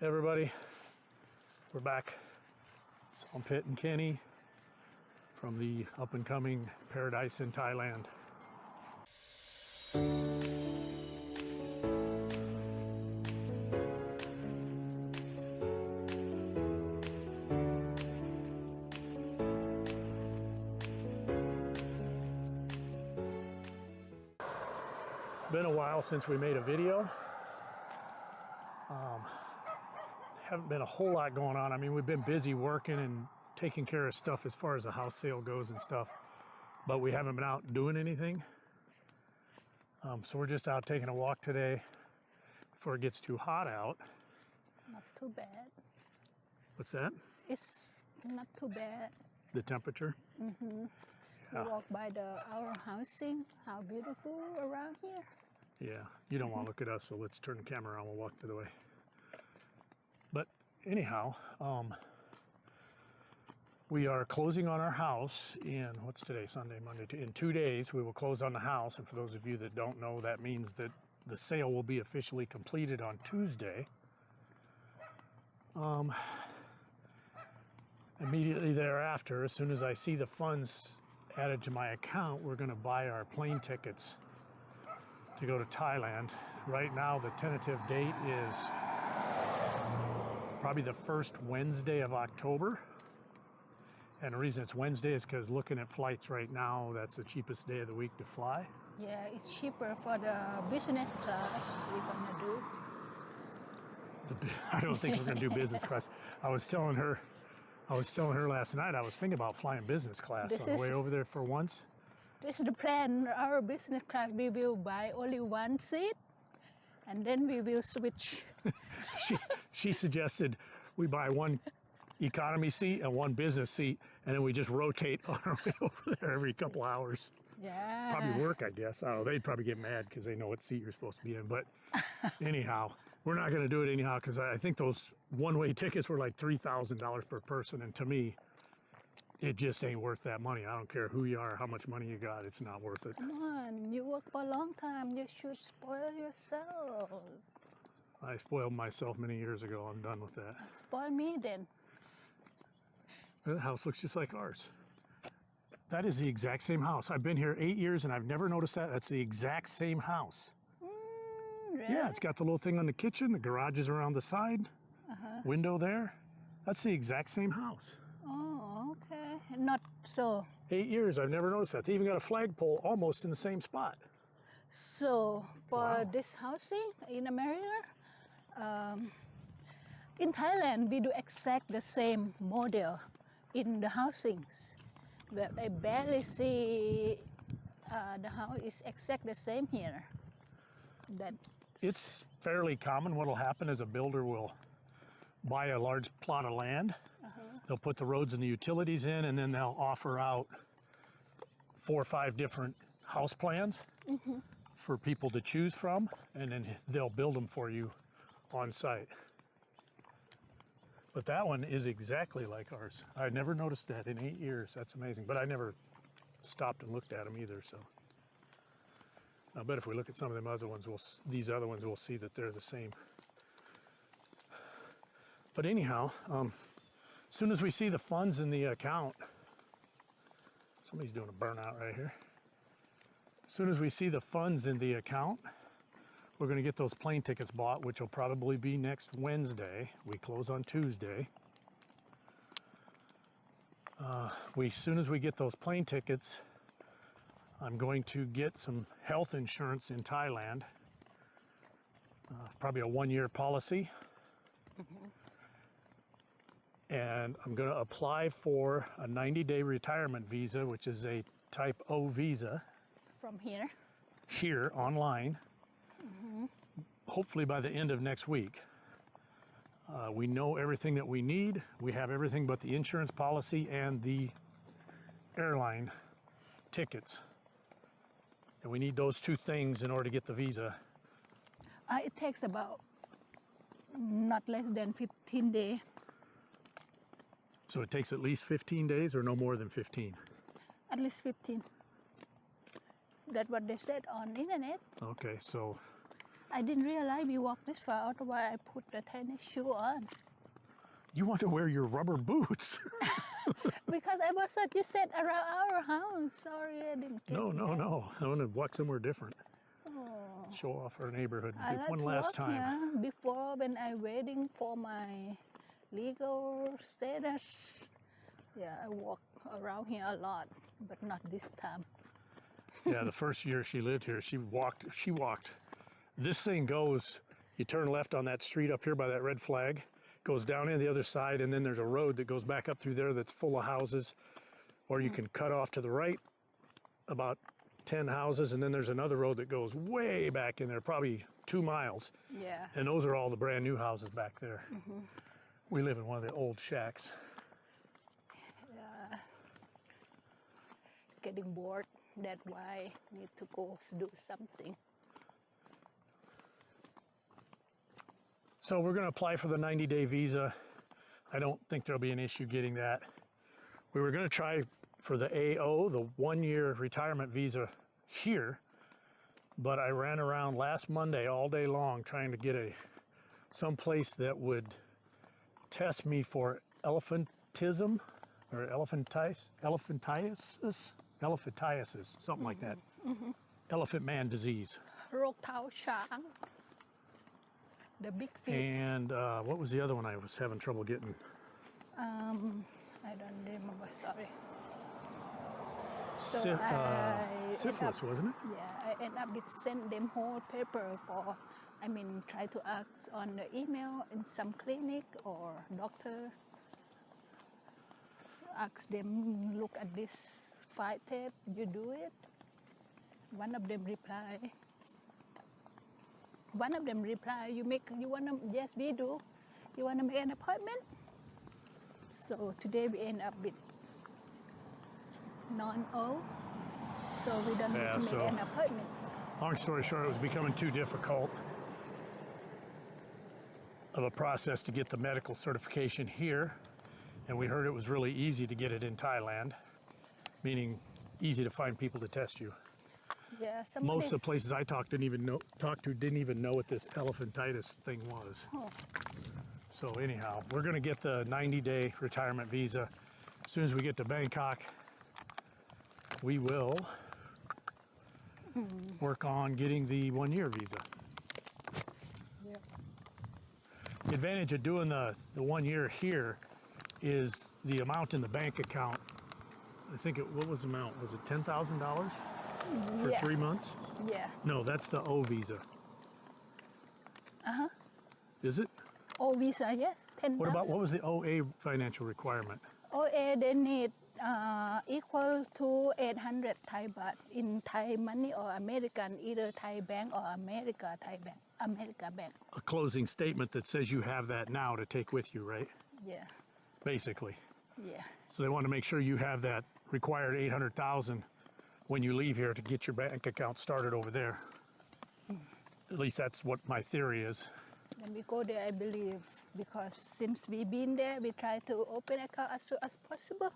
Hey everybody, we're back. Sompit and Kenny from the up-and-coming paradise in Thailand. It's been a while since we made a video. Haven't been a whole lot going on. I mean, we've been busy working and taking care of stuff as far as the house sale goes and stuff, but we haven't been out doing anything. So we're just out taking a walk today before it gets too hot out. Not too bad. What's that? It's not too bad. The temperature? Mm-hmm. Yeah. We walk by our housing. How beautiful around here. Yeah, you don't want to look at us, so let's turn the camera on. We'll walk the other way. But anyhow, we are closing on our house in, what's today, Sunday, Monday, in 2 days. We will close on the house, and for those of you that don't know, that means that the sale will be officially completed on Tuesday. Immediately thereafter, as soon as I see the funds added to my account, we're going to buy our plane tickets to go to Thailand. Right now, the tentative date is probably the first Wednesday of October. And the reason it's Wednesday is because looking at flights right now, that's the cheapest day of the week to fly. Yeah, it's cheaper for the business class we're gonna do. I don't think we're going to do business class. I was telling her last night, I was thinking about flying business class on the way over there for once. This is the plan. Our business class, we will buy only one seat, and then we will switch. She suggested we buy one economy seat and one business seat, and then we just rotate on our way over there every couple hours. Yeah. Probably work, I guess. I don't know. They'd probably get mad because they know what seat you're supposed to be in. But anyhow, we're not going to do it anyhow because I think those one-way tickets were like $3,000 per person, and to me, it just ain't worth that money. I don't care who you are, how much money you got. It's not worth it. Come on, you work for a long time. You should spoil yourself. I spoiled myself many years ago. I'm done with that. Spoil me then. The house looks just like ours. That is the exact same house. I've been here 8 years and I've never noticed that. That's the exact same house. Really? Yeah, it's got the little thing on the kitchen. The garage is around the side. Window there. That's the exact same house. Oh, okay. Not so. 8 years, I've never noticed that. They even got a flagpole almost in the same spot. So for this housing in America, in Thailand, we do exact the same model in the housings. But I barely see the house is exact the same here. It's fairly common. What'll happen is a builder will buy a large plot of land. They'll put the roads and the utilities in, and then they'll offer out 4 or 5 different house plans for people to choose from, and then they'll build them for you on site. But that one is exactly like ours. I never noticed that in 8 years. That's amazing. But I never stopped and looked at them either. So I bet if we look at some of them other ones, these other ones, we'll see that they're the same. But anyhow, as soon as we see the funds in the account, somebody's doing a burnout right here. As soon as we see the funds in the account, we're going to get those plane tickets bought, which will probably be next Wednesday. We close on Tuesday. As soon as we get those plane tickets, I'm going to get some health insurance in Thailand. Probably a 1-year policy. And I'm going to apply for a 90-day retirement visa, which is a type O visa. From here? Here, online. Hopefully by the end of next week. We know everything that we need. We have everything but the insurance policy and the airline tickets. And we need those 2 things in order to get the visa. It takes about not less than 15 days. So it takes at least 15 days or no more than 15? At least 15. That's what they said on the internet. Okay, so I didn't realize we walked this far. Otherwise, I put the tennis shoe on. You want to wear your rubber boots. Because I was at you said around our house. Sorry, I didn't get No, that. no. I want to walk somewhere different. Oh. Show off our neighborhood. I like One to last walk time. here before when I waiting for my legal status. Yeah, I walk around here a lot, but not this time. Yeah, the first year she lived here, she walked. This thing goes, you turn left on that street up here by that red flag, goes down in the other side, and then there's a road that goes back up through there that's full of houses, or you can cut off to the right about 10 houses, and then there's another road that goes way back in there, probably 2 miles. Yeah. And those are all the brand new houses back there. We live in one of the old shacks. Yeah. Getting bored. That's why I need to go do something. So we're going to apply for the 90-day visa. I don't think there'll be an issue getting that. We were going to try for the AO, the 1-year retirement visa here, but I ran around last Monday all day long trying to get some place that would test me for elephantism or elephantiasis, something like that. Elephant man disease. โรคเท้าช้าง The big feet. And what was the other one I was having trouble getting? I don't remember. Sorry. Syphilis, wasn't it? Yeah, I end up with send them whole paper for. Try to ask on the email in some clinic or doctor. So ask them, look at this file tape. You do it. One of them reply. You wanna, yes, we do. You wanna make an appointment? So today we end up with non-O. So we don't need to make an appointment. Long story short, it was becoming too difficult of a process to get the medical certification here. And we heard it was really easy to get it in Thailand, meaning easy to find people to test you. Yeah, Most of the places I talked to didn't even know what this elephantitis thing was. Oh. So anyhow, we're going to get the 90-day retirement visa. As soon as we get to Bangkok, we will work on getting the 1-year visa. Yeah. The advantage of doing the 1 year here is the amount in the bank account. I think what was the amount? Was it $10,000 for 3 months? Yeah. No, that's the O visa. Is it? O visa, yes. 10,000. What was the OA financial requirement? OA they need equal to 800 Thai baht in Thai money or American, either Thai bank or America bank. A closing statement that says you have that now to take with you, right? Yeah. Basically. Yeah. So they want to make sure you have that required 800,000 when you leave here to get your bank account started over there. At least that's what my theory is. When we go there, I believe, because since we've been there, we try to open account as soon as possible.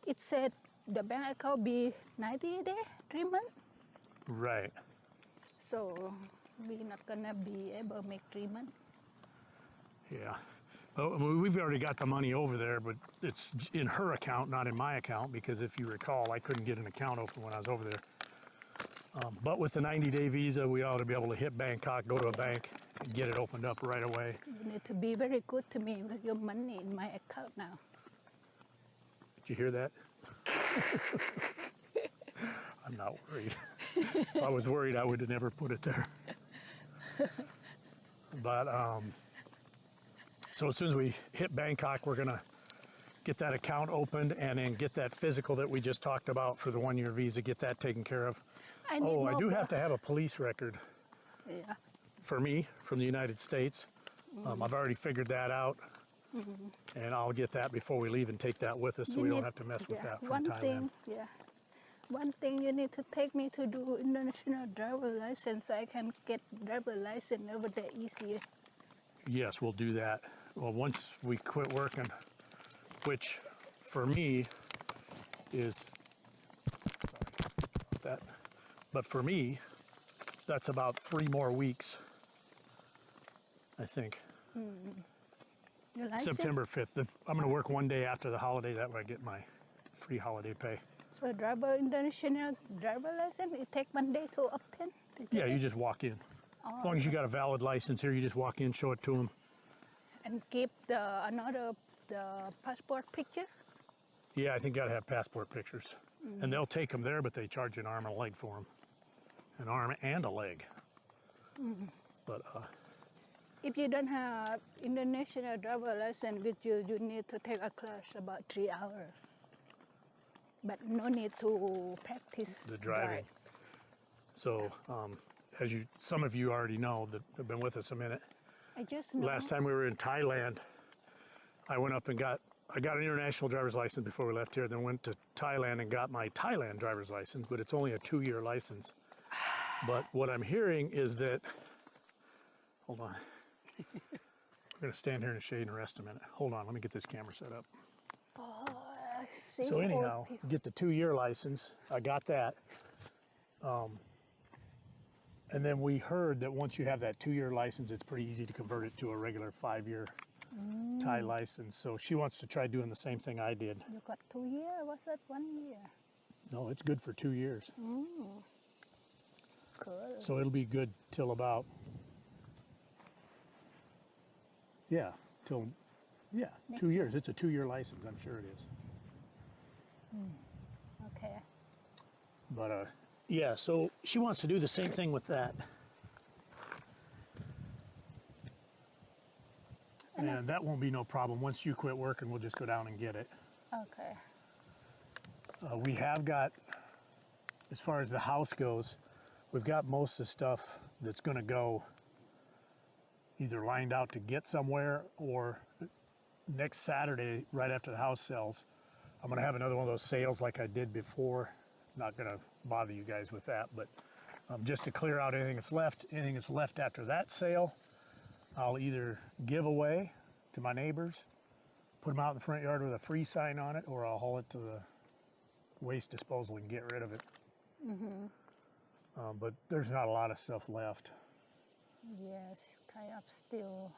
It said the bank account be 90 days, 3 months. Right. So we're not gonna be able to make 3 months. Yeah. Well, I mean, we've already got the money over there, but it's in her account, not in my account, because if you recall, I couldn't get an account open when I was over there. But with the 90-day visa, we ought to be able to hit Bangkok, go to a bank, and get it opened up right away. You need to be very good to me with your money in my account now. Did you hear that? I'm not worried. If I was worried, I would have never put it there. But so as soon as we hit Bangkok, we're gonna get that account opened and then get that physical that we just talked about for the 1-year visa, get that taken care of. I do have to have a police record. Yeah. For me, from the United States. I've already figured that out. And I'll get that before we leave and take that with us so we don't have to mess with that from Thailand. One thing you need to take me to do international driver license. I can get driver license over there easier. Yes, we'll do that. Well, once we quit working, which for me is, sorry about that, but for me, that's about 3 more weeks I think. You like it? September 5th. I'm going to work one day after the holiday. That way I get my free holiday pay. So international driver license, it take 1 day to obtain? To get Yeah, it? you just walk in. Oh, As long as you got a valid license here, you just walk in, show it to them. and keep the passport picture? Yeah, I think you got to have passport pictures. And they'll take them there, but they charge an arm and a leg for them. An arm and a leg. But If you don't have international driver license with you, you need to take a class about 3 hours. But no need to practice the driving. So, as some of you already know that have been with us a minute. I just know. Last time we were in Thailand, I went up and got an international driver's license before we left here. Then went to Thailand and got my Thailand driver's license, but it's only a 2-year license. But what I'm hearing is that, hold on. We're gonna stand here in the shade and rest a minute. Hold on, let me get this camera set up. So anyhow, get the 2-year license. I got that. And then we heard that once you have that 2-year license, it's pretty easy to convert it to a regular 5-year Thai license. So she wants to try doing the same thing I did. You got 2 years? What's that, 1 year? No, it's good for 2 years. Cool. So it'll be good till about, till 2 years. It's a 2-year license, I'm sure it is. Okay. But yeah, so she wants to do the same thing with that. And that won't be no problem. Once you quit working, we'll just go down and get it. Okay. We have got, as far as the house goes, we've got most of the stuff that's going to go either lined out to get somewhere, or next Saturday, right after the house sells, I'm going to have another one of those sales like I did before. Not going to bother you guys with that, but just to clear out anything that's left after that sale, I'll either give away to my neighbors, put them out in the front yard with a free sign on it, or I'll haul it to the waste disposal and get rid of it. But there's not a lot of stuff left. Yes, kind of still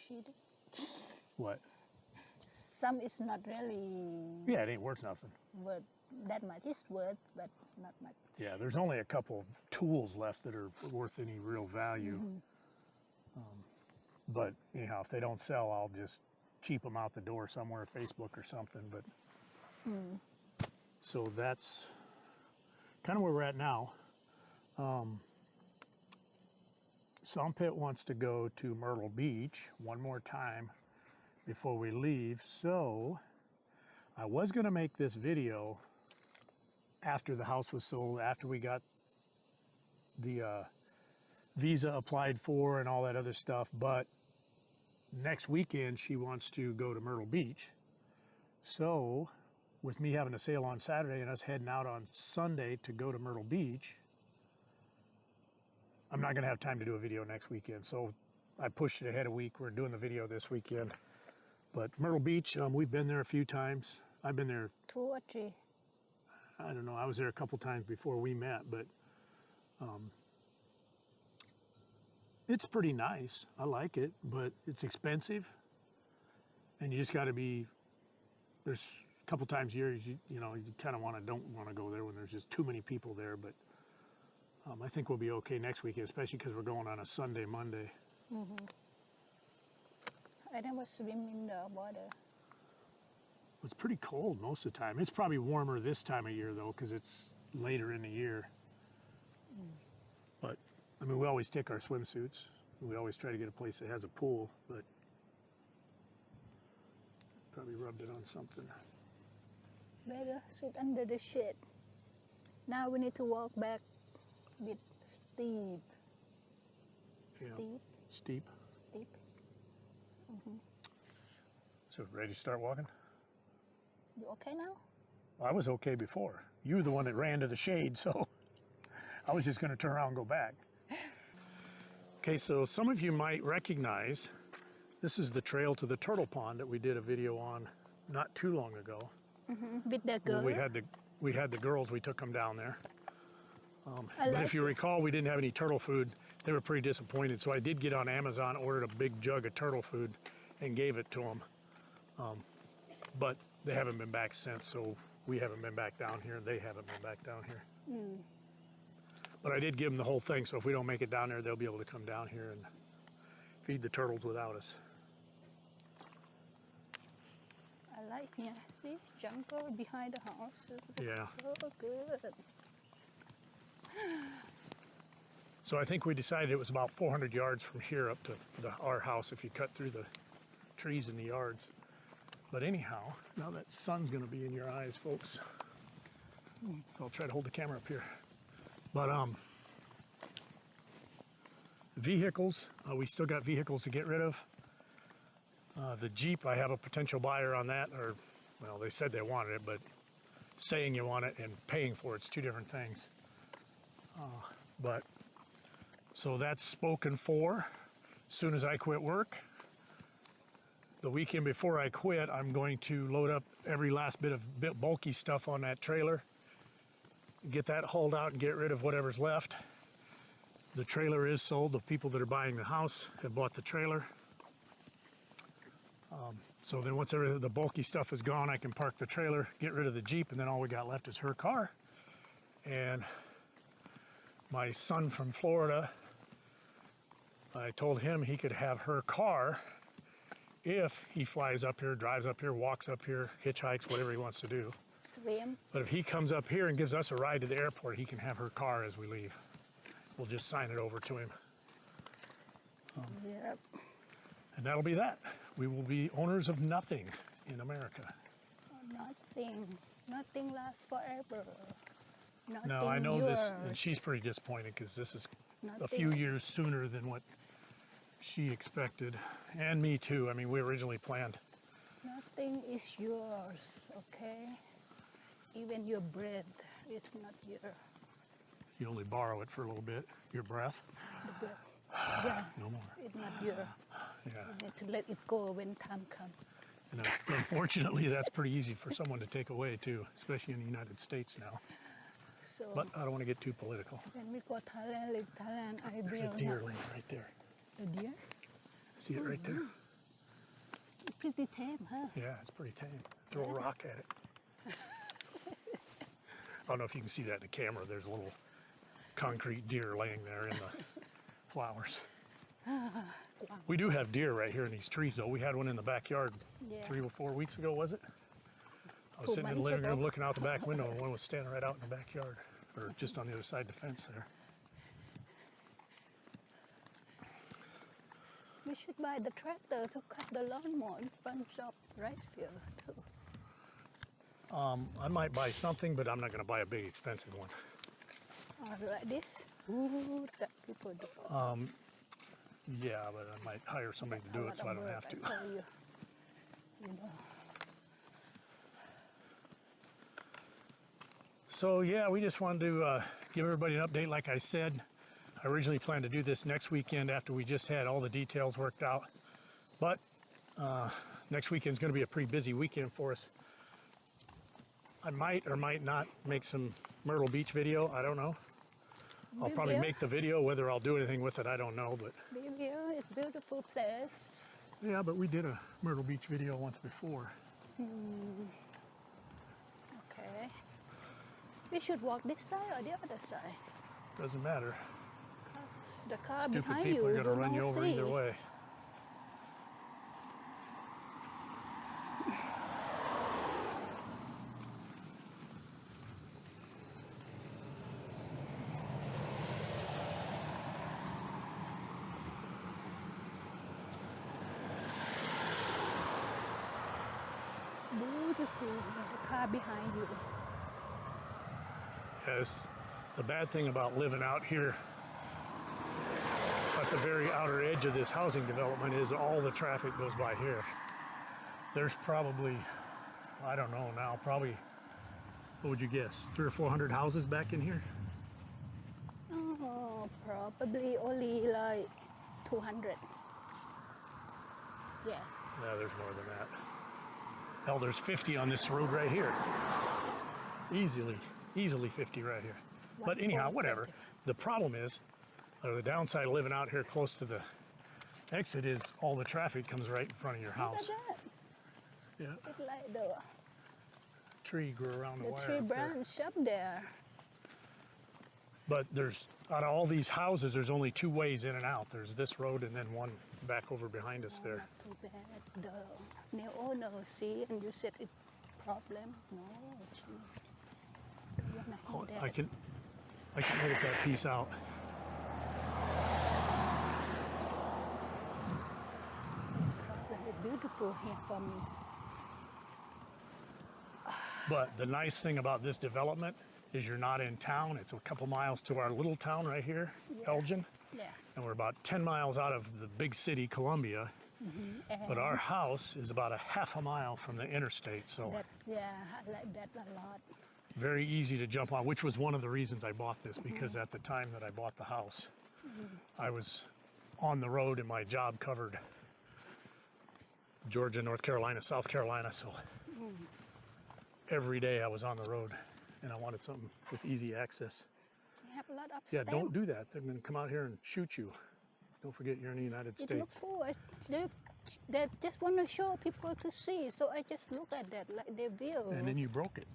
shit. What? Some is not really Yeah, it ain't worth nothing. worth that much. It's worth, but not much. Yeah, there's only a couple tools left that are worth any real value. But anyhow, if they don't sell, I'll just cheap them out the door somewhere, Facebook or something. But so that's kind of where we're at now. Sompit wants to go to Myrtle Beach one more time before we leave. So I was going to make this video after the house was sold, after we got the visa applied for and all that other stuff, but next weekend she wants to go to Myrtle Beach. So with me having a sale on Saturday and us heading out on Sunday to go to Myrtle Beach, I'm not going to have time to do a video next weekend. So I pushed it ahead a week. We're doing the video this weekend. But Myrtle Beach, we've been there a few times. I've been there 2 or 3. I don't know, I was there a couple times before we met, but it's pretty nice. I like it, but it's expensive. And you just got to be, there's a couple times a year, you kind of don't want to go there when there's just too many people there. But I think we'll be okay next weekend, especially because we're going on a Sunday, Monday. I never swim in the water. It's pretty cold most of the time. It's probably warmer this time of year, though, because it's later in the year. But, I mean, we always take our swimsuits. We always try to get a place that has a pool, but probably rubbed it on something. Better sit under the shade. Now we need to walk back a bit steep. Yeah. Steep? Steep. Steep. So, ready to start walking? You okay now? I was okay before. You were the one that ran to the shade, so I was just going to turn around and go back. Okay, so some of you might recognize this is the trail to the turtle pond that we did a video on not too long ago. With the girl? We had the girls, we took them down there. I But like if you recall, we didn't have any turtle food. they were pretty disappointed. So I did get on Amazon, ordered a big jug of turtle food, and gave it to them. But they haven't been back since, so we haven't been back down here, and they haven't been back down here. But I did give them the whole thing, so if we don't make it down there, they'll be able to come down here and feed the turtles without us. I like, yeah, see, jungle behind the house. Yeah. So good. So I think we decided it was about 400 yards from here up to our house if you cut through the trees in the yards. But anyhow, now that sun's going to be in your eyes, folks. So I'll try to hold the camera up here. But vehicles, we still got vehicles to get rid of. The Jeep, I have a potential buyer on that, or, well, they said they wanted it, but saying you want it and paying for it's two different things. But, so that's spoken for. As soon as I quit work, the weekend before I quit, I'm going to load up every last bit of bulky stuff on that trailer, get that hauled out and get rid of whatever's left. The trailer is sold. The people that are buying the house have bought the trailer. So then once the bulky stuff is gone, I can park the trailer, get rid of the Jeep, and then all we got left is her car. And my son from Florida, I told him he could have her car if he flies up here, drives up here, walks up here, hitchhikes, whatever he wants to do. Swim. But if he comes up here and gives us a ride to the airport, he can have her car as we leave. We'll just sign it over to him. Yep. And that'll be that. We will be owners of nothing in America. Nothing lasts forever. Nothing Now, I know yours. this, and she's pretty disappointed because this is a Nothing. few years sooner than what she expected. And me too. I mean, we originally planned. Nothing is yours, okay? Even your breath is not yours. You only borrow it for a little bit. Your breath, The breath, yeah, no more. it's not yours. Yeah. You need to let it go when time comes. And unfortunately, that's pretty easy for someone to take away too, especially in the United States now. So But I don't want to get too political. when we go Thailand, live Thailand, I There's will a deer not. laying right there. The deer? See it right there? Pretty tame, huh? Yeah, it's pretty tame. Throw a rock at it. I don't know if you can see that in the camera. There's a little concrete deer laying there in the flowers. We do have deer right here in these trees, though. We had one in the backyard Yeah. 3 or 4 weeks ago, was it? I was 2 sitting in the months living room ago. looking out the back window, and one was standing right out in the backyard, or just on the other side of the fence there. We should buy the tractor to cut the lawnmower in front of rice field too. I might buy something, but I'm not going to buy a big, expensive one. Or like this. Ooh, that people do. Yeah, but I might hire somebody to do it so I don't have to. I tell you, you know. So yeah, we just wanted to give everybody an update. Like I said, I originally planned to do this next weekend after we just had all the details worked out. But next weekend is going to be a pretty busy weekend for us. I might or might not make some Myrtle Beach video. I don't know. I'll We probably will. make the video. Whether I'll do anything with it, I don't know. But We will. It's beautiful place. yeah, but we did a Myrtle Beach video once before. Okay. We should walk this side or the other side. Doesn't matter. 'Cause the car Stupid behind people you are going to will run you not over see. either way. Beautiful. The car behind you. Yes, the bad thing about living out here at the very outer edge of this housing development is all the traffic goes by here. There's probably, I don't know now, probably, what would you guess, 300 or 400 houses back in here? Oh, probably only like 200. Yeah. No, there's more than that. Hell, there's 50 on this road right here. Easily 50 right here. But anyhow, whatever. The problem is, The downside of living out here close to the exit is all the traffic comes right in front of your Look house. at that. Yeah, It's like the tree grew around the wire tree up there. branch up there. But there's, out of all these houses, there's only two ways in and out. There's this road and then one back over behind us there. Not too bad. The new owner see and you said it's problem. No, she don't wanna hear that. I can edit that piece out. Very beautiful here for me. But the nice thing about this development is you're not in town. It's a couple miles to our little town right here, Elgin. Yeah. And we're about 10 miles out of the big city, Columbia. But our house is about a half a mile from the interstate, so Yeah, I like that a lot. very easy to jump on, which was one of the reasons I bought this, because at the time that I bought the house, I was on the road and my job covered Georgia, North Carolina, South Carolina, so every day I was on the road and I wanted something with easy access. We have a lot of Yeah, stamp. don't do that. They're going to come out here and shoot you. Don't forget you're in the United It States. looks cool. They just want to show people to see, so I just look at that like they will. And then you broke it.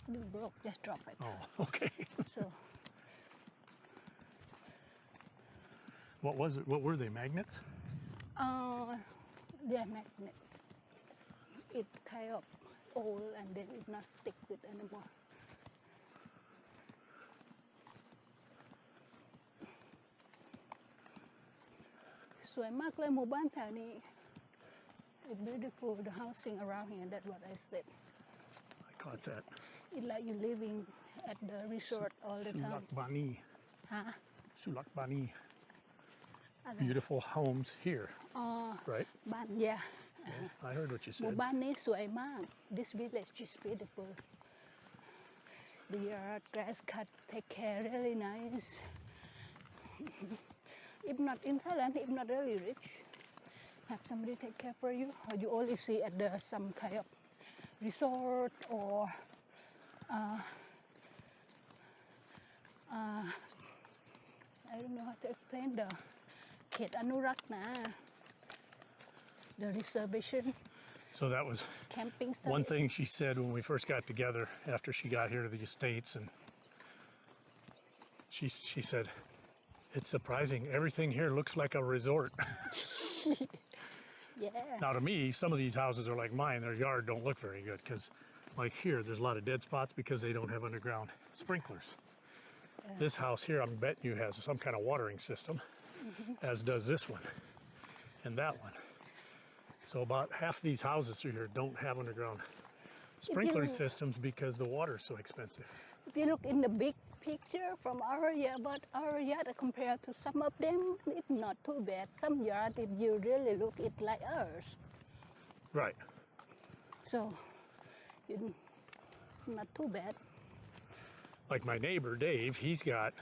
You broke, just drop it. Oh, okay. So What was it? What were they, magnets? they're magnet. It kind of old and then it not stick with anymore.สวยมากเลยหมู่บ้านแถวนี้ It's beautiful the housing around here. That's what I said. I caught that. It's like you living at the resort all the time. Sulak Bani. Huh? Sulak Bani. อะไร Beautiful homes here, อ๋อ right? บ้าน yeah. I heard what you หมู่ said. บ้านนี้สวยมาก This village is beautiful. The yard, grass cut, take care, really nice. If not in Thailand, if not really rich, have somebody take care for you, or you only see at the some kind of resort or I don't know how to explain the เขตอนุรักษ์นะ the reservation So that was camping one site. thing she said when we first got together after she got here to the States, and she said, it's surprising. Everything here looks like a resort. Yeah. Now to me, some of these houses are like mine. Their yard don't look very good because like here, there's a lot of dead spots because they don't have underground sprinklers. This house here, I'm betting you has some kind of watering system, as does this one and that one. So about half these houses through here don't have underground sprinkler systems because the water's so expensive. If you look in the big picture from our yard, but our yard compared to some of them, it's not too bad. Some yard, if you really look, it's like ours. Right. So, it's not too bad. Like my neighbor, Dave, he's got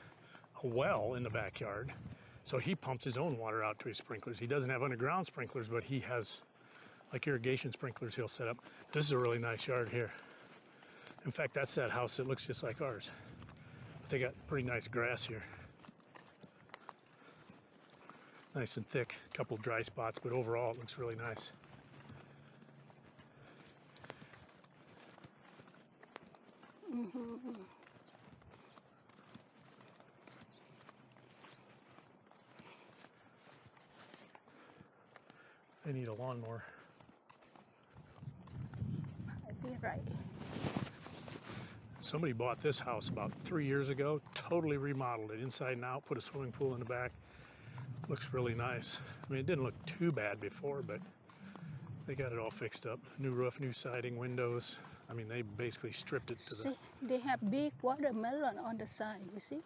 a well in the backyard. So he pumps his own water out to his sprinklers. He doesn't have underground sprinklers, but he has like irrigation sprinklers he'll set up. This is a really nice yard here. In fact, that's that house that looks just like ours. But they got pretty nice grass here. Nice and thick, a couple dry spots, but overall it looks really nice. I need a lawnmower. I feel right. Somebody bought this house about 3 years ago, totally remodeled it inside and out, put a swimming pool in the back. Looks really nice. I mean, it didn't look too bad before, but they got it all fixed up. New roof, new siding, windows. I mean, they basically stripped it to the... See, they have big watermelon on the side, you see?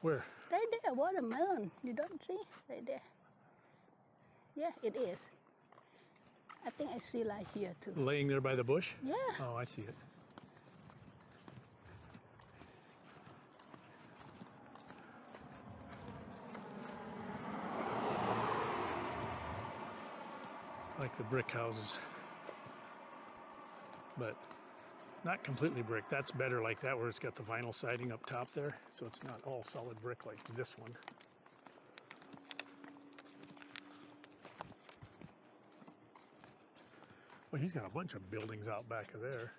Where? Right there, watermelon. You don't see? Right there. Yeah, it is. I think I see like here too. Laying there by the bush? Yeah. Oh, I see it. Like the brick houses. But not completely brick. That's better like that where it's got the vinyl siding up top there. So it's not all solid brick like this one. Well, he's got a bunch of buildings out back of there.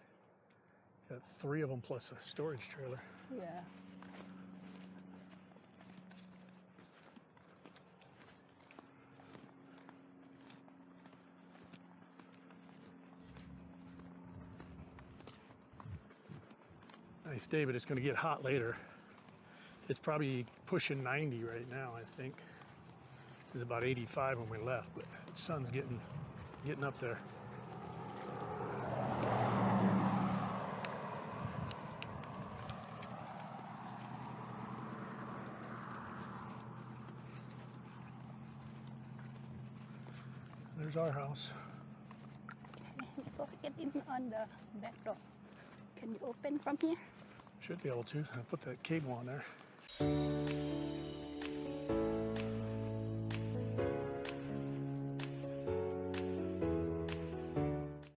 Got 3 of them plus a storage trailer. Yeah. Nice day, but it's going to get hot later. It's probably pushing 90 right now, I think. It was about 85 when we left, but the sun's getting up there. There's our house. Okay, let's go get in on the back door. Can you open from here? Should be able to. I'll put that cable on there.